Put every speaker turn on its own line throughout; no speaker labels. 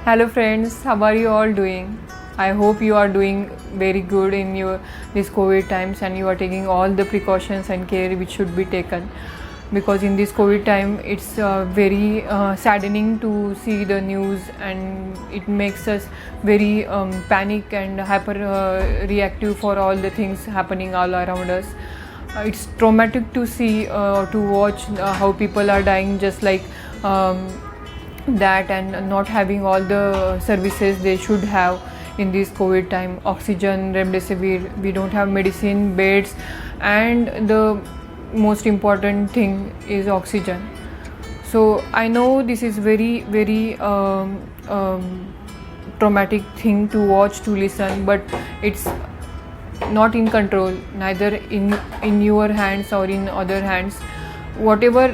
Hello friends, how are you all doing? I hope you are doing very good in your this COVID times and you are taking all the precautions and care which should be taken. Because in this COVID time, it's very saddening to see the news, and it makes us very panic and hyper reactive for all the things happening all around us. It's traumatic to see to watch how people are dying just like that, and not having all the services they should have in this COVID time. Oxygen, remdesivir, we don't have medicine, beds, and the most important thing is oxygen. So I know this is very traumatic thing to watch, to listen, but it's not in control, neither in your hands or in other hands. Whatever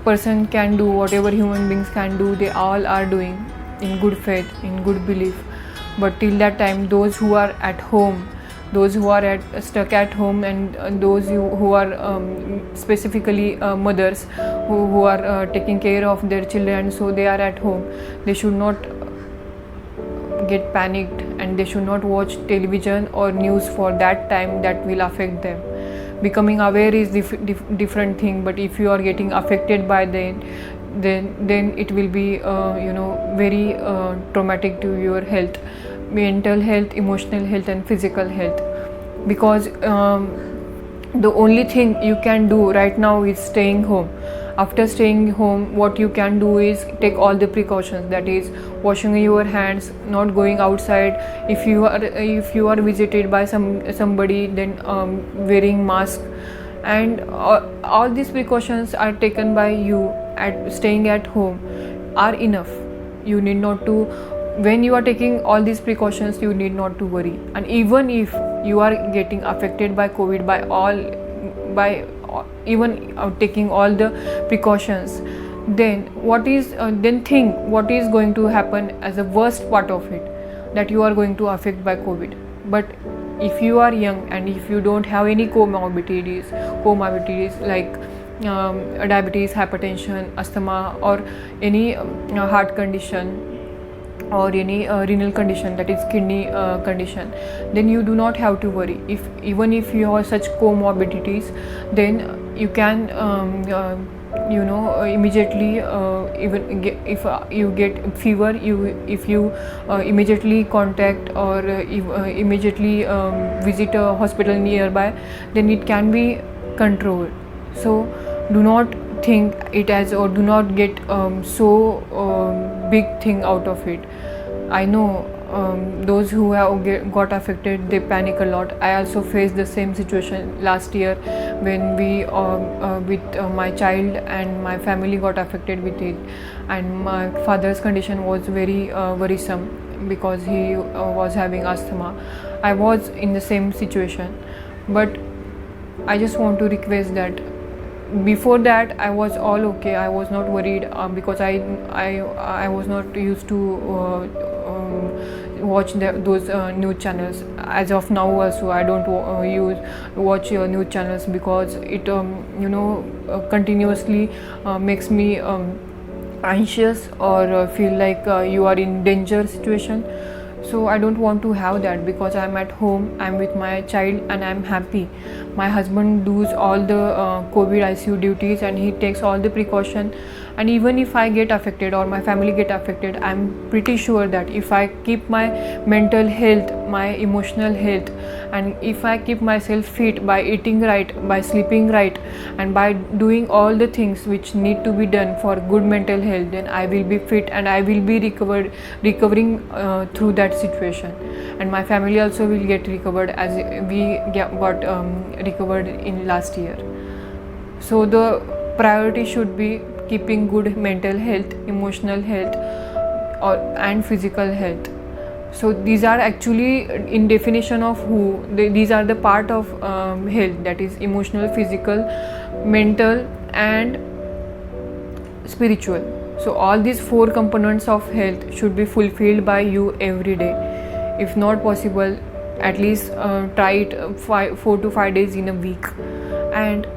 person can do, whatever human beings can do, they all are doing in good faith, in good belief. But till that time, those who are at home, those who are stuck at home, and those who are specifically mothers who are taking care of their children, so they are at home, they should not get panicked, and they should not watch television or news for that time. That will affect them. Becoming aware is different thing, but if you are getting affected by then it will be very traumatic to your health, mental health, emotional health, and physical health. Because the only thing you can do right now is staying home. After staying home, what you can do is take all the precautions, that is washing your hands, not going outside. If you are visited by somebody, then wearing mask, and all these precautions are taken by you at staying at home are enough. You need not to, when you are taking all these precautions, you need not to worry. And even if you are getting affected by COVID by even taking all the precautions, then think what is going to happen as the worst part of it, that you are going to affect by COVID. But if you are young and if you don't have any comorbidities like diabetes, hypertension, asthma, or any heart condition, or any renal condition, that is kidney condition, then you do not have to worry. Even if you have such comorbidities, then you can immediately if you get fever, if you immediately contact or immediately visit a hospital nearby, then it can be controlled. So do not think it as, or do not get so big thing out of it. I know those who have got affected, they panic a lot. I also faced the same situation last year when we with my child and my family got affected with it, and my father's condition was very worrisome because he was having asthma. I was in the same situation, but I just want to request that before that I was all okay. I was not worried because I was not used to watch those news channels. As of now also, I don't watch news channels because it continuously makes me anxious, or feel like you are in danger situation. So I don't want to have that, because I'm at home, I'm with my child, and I'm happy. My husband does all the COVID ICU duties, and he takes all the precaution. And even if I get affected or my family get affected, I'm pretty sure that if I keep my mental health, my emotional health, and if I keep myself fit by eating right, by sleeping right, and by doing all the things which need to be done for good mental health, then I will be fit and I will be recovering through that situation. And my family also will get recovered as we got recovered in last year. So the priority should be keeping good mental health, emotional health, and physical health. So these are actually in definition of these are the part of health, that is emotional, physical, mental, and spiritual. So all these 4 components of health should be fulfilled by you every day. If not possible, at least try it 4 to 5 days in a week. And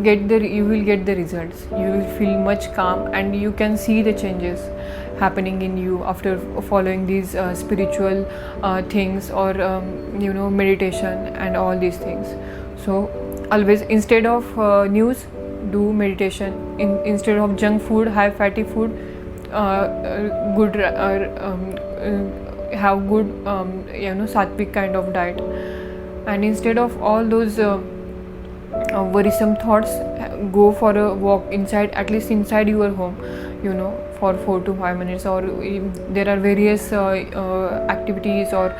you will get the results. You will feel much calm, and you can see the changes happening in you after following these spiritual things, or meditation and all these things. So always, instead of news, do meditation. Instead of junk food, high fatty food, good have good sattvic kind of diet. And instead of all those worrisome thoughts, go for a walk inside, at least inside your home, for 4 to 5 minutes. Or there are various activities or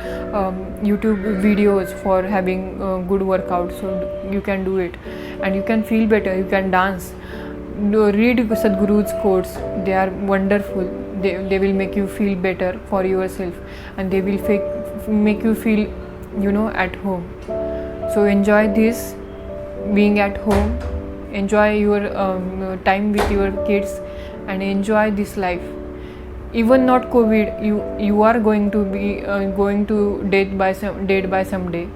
YouTube videos for having good workouts, so you can do it and you can feel better. You can dance. Read Sadhguru's quotes. They are wonderful. They will make you feel better for yourself, and they will make you feel at home. So enjoy this, being at home, enjoy your time with your kids, and enjoy this life. Even not COVID, you are going to be going to dead by some day.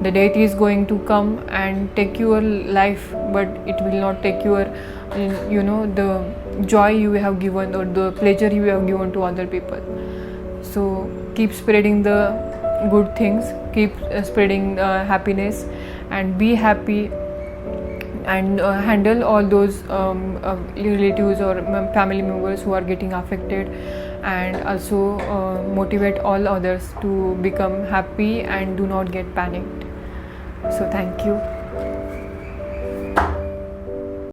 The death is going to come and take your life, but it will not take your the joy you have given or the pleasure you have given to other people. So keep spreading the good things, keep spreading happiness, and be happy, and handle all those relatives or family members who are getting affected, and also motivate all others to become happy and do not get panicked. So thank you.